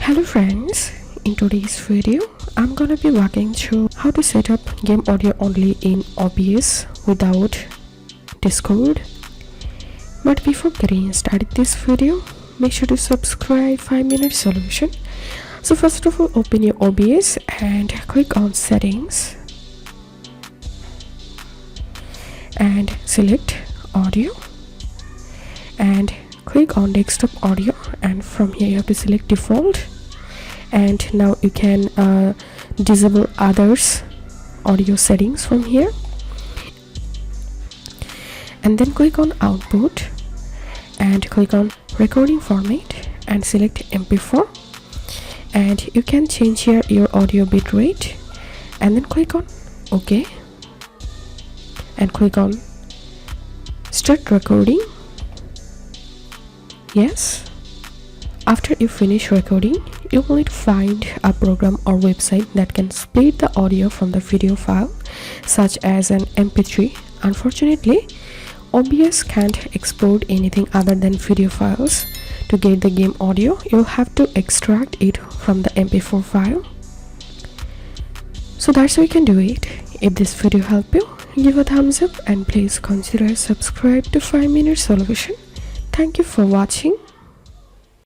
Hello friends, in today's video I'm gonna be walking through how to set up game audio only in OBS without Discord. But before getting started this video, make sure to subscribe 5-minute solution. So first of all, open your OBS and click on settings and select audio and click on desktop audio, and from here you have to select default, and now you can disable others audio settings from here, and then click on output and click on recording format and select MP4, and you can change here your audio bitrate and then click on OK and click on start recording. Yes, after you finish recording, you will need to find a program or website that can split the audio from the video file, such as an MP3. Unfortunately, OBS can't export anything other than video files. To get the game audio, you'll have to extract it from the MP4 file. So that's how you can do it. If this video helped you, give a thumbs up and please consider subscribe to 5-minute solution. Thank you for watching.